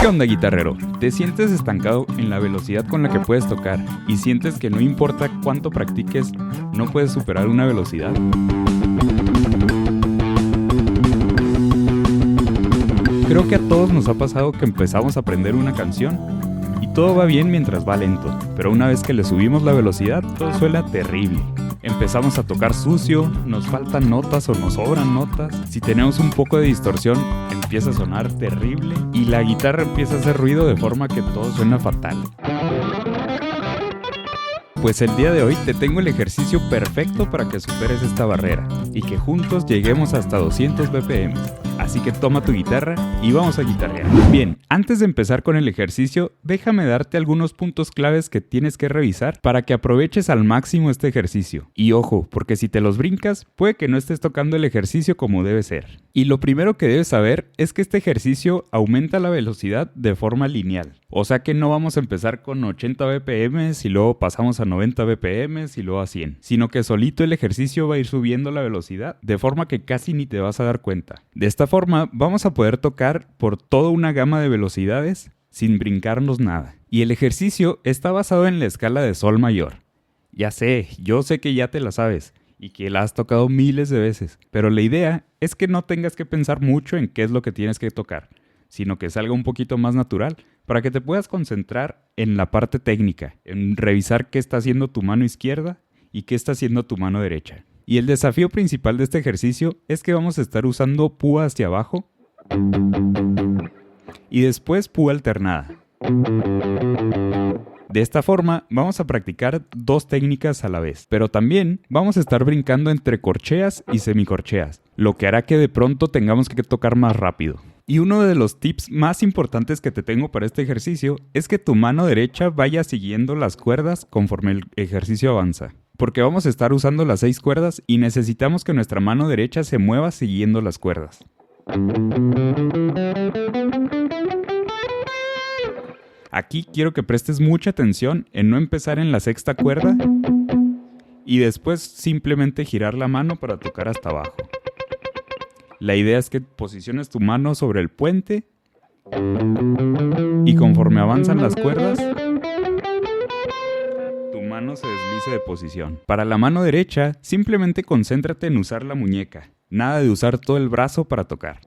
¿Qué onda, guitarrero? ¿Te sientes estancado en la velocidad con la que puedes tocar y sientes que no importa cuánto practiques, no puedes superar una velocidad? Creo que a todos nos ha pasado que empezamos a aprender una canción y todo va bien mientras va lento, pero una vez que le subimos la velocidad, todo suena terrible. Empezamos a tocar sucio, nos faltan notas o nos sobran notas. Si tenemos un poco de distorsión, empieza a sonar terrible y la guitarra empieza a hacer ruido de forma que todo suena fatal. Pues el día de hoy te tengo el ejercicio perfecto para que superes esta barrera y que juntos lleguemos hasta 200 BPM. Así que toma tu guitarra y vamos a guitarrear. Bien, antes de empezar con el ejercicio, déjame darte algunos puntos claves que tienes que revisar para que aproveches al máximo este ejercicio. Y ojo, porque si te los brincas, puede que no estés tocando el ejercicio como debe ser. Y lo primero que debes saber es que este ejercicio aumenta la velocidad de forma lineal. O sea que no vamos a empezar con 80 BPM y luego pasamos a 90 BPM y luego a 100, sino que solito el ejercicio va a ir subiendo la velocidad de forma que casi ni te vas a dar cuenta. De esta forma vamos a poder tocar por toda una gama de velocidades sin brincarnos nada. Y el ejercicio está basado en la escala de sol mayor. Ya sé, yo sé que ya te la sabes y que la has tocado miles de veces, pero la idea es que no tengas que pensar mucho en qué es lo que tienes que tocar, sino que salga un poquito más natural para que te puedas concentrar en la parte técnica, en revisar qué está haciendo tu mano izquierda y qué está haciendo tu mano derecha. Y el desafío principal de este ejercicio es que vamos a estar usando púa hacia abajo y después púa alternada. De esta forma vamos a practicar dos técnicas a la vez, pero también vamos a estar brincando entre corcheas y semicorcheas, lo que hará que de pronto tengamos que tocar más rápido. Y uno de los tips más importantes que te tengo para este ejercicio es que tu mano derecha vaya siguiendo las cuerdas conforme el ejercicio avanza. Porque vamos a estar usando las 6 cuerdas y necesitamos que nuestra mano derecha se mueva siguiendo las cuerdas. Aquí quiero que prestes mucha atención en no empezar en la sexta cuerda y después simplemente girar la mano para tocar hasta abajo. La idea es que posiciones tu mano sobre el puente y conforme avanzan las cuerdas, tu mano se deslice de posición. Para la mano derecha, simplemente concéntrate en usar la muñeca, nada de usar todo el brazo para tocar.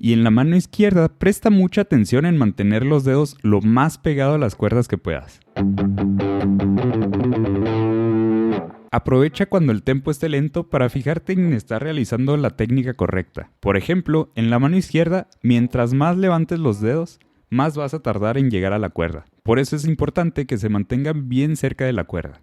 Y en la mano izquierda, presta mucha atención en mantener los dedos lo más pegado a las cuerdas que puedas. Aprovecha cuando el tempo esté lento para fijarte en estar realizando la técnica correcta. Por ejemplo, en la mano izquierda, mientras más levantes los dedos, más vas a tardar en llegar a la cuerda. Por eso es importante que se mantengan bien cerca de la cuerda.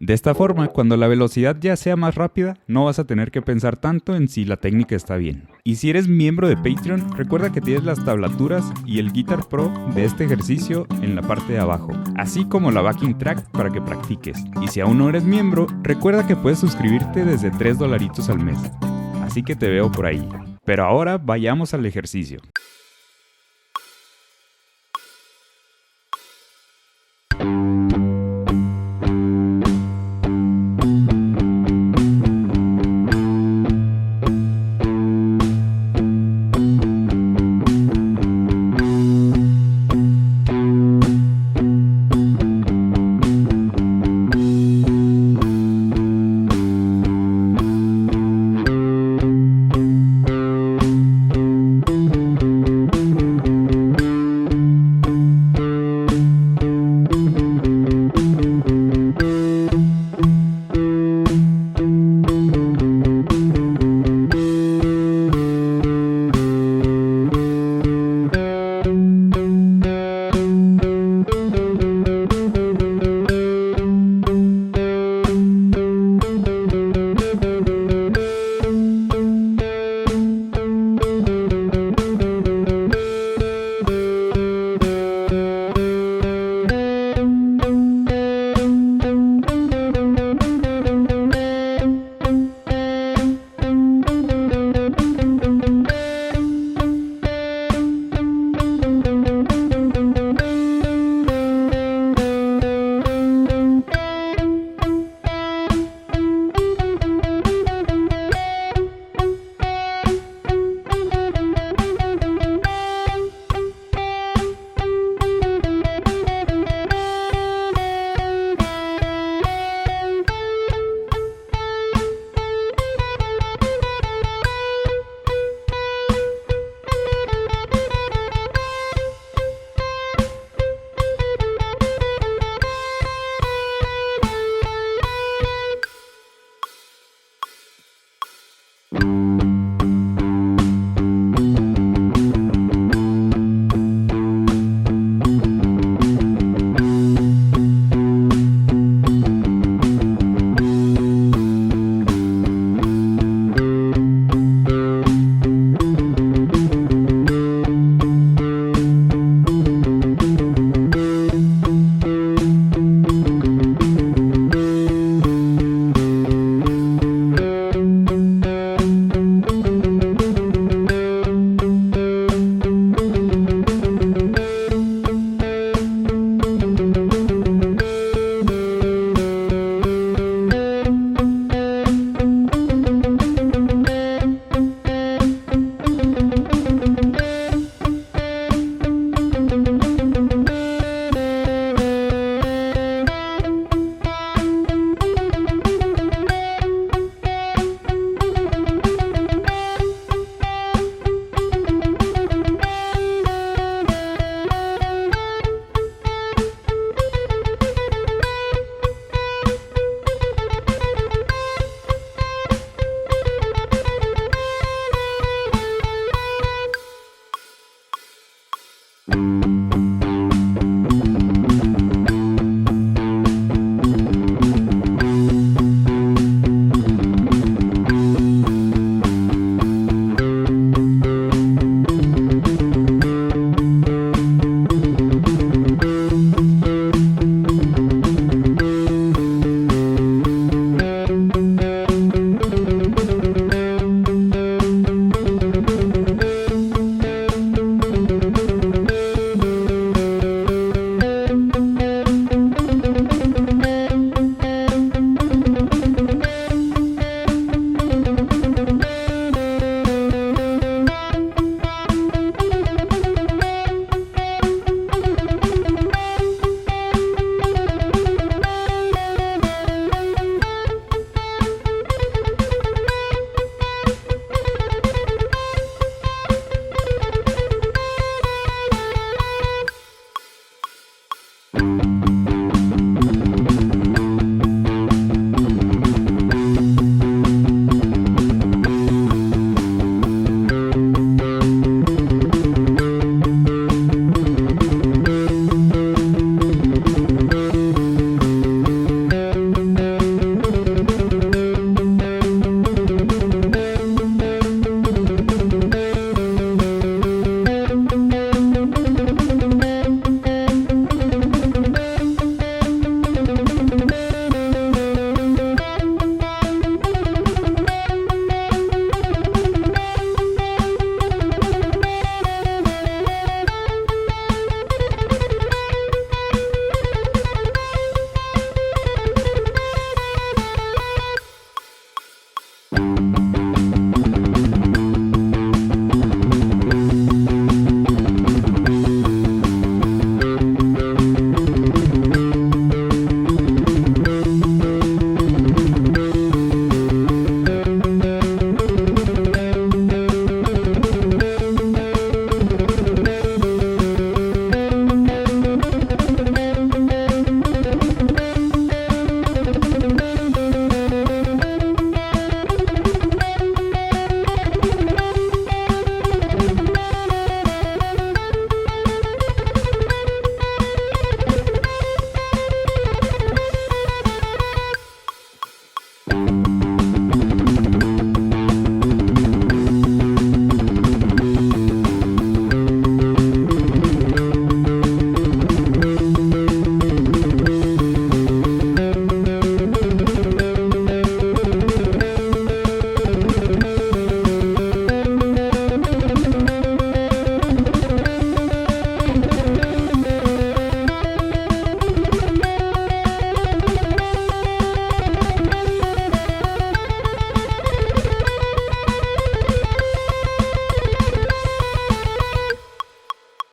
De esta forma, cuando la velocidad ya sea más rápida, no vas a tener que pensar tanto en si la técnica está bien. Y si eres miembro de Patreon, recuerda que tienes las tablaturas y el Guitar Pro de este ejercicio en la parte de abajo, así como la backing track para que practiques. Y si aún no eres miembro, recuerda que puedes suscribirte desde $3 al mes. Así que te veo por ahí. Pero ahora vayamos al ejercicio.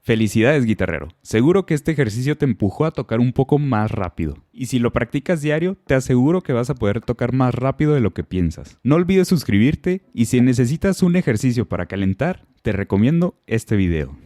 Felicidades, guitarrero. Seguro que este ejercicio te empujó a tocar un poco más rápido. Y si lo practicas diario, te aseguro que vas a poder tocar más rápido de lo que piensas. No olvides suscribirte y si necesitas un ejercicio para calentar, te recomiendo este video.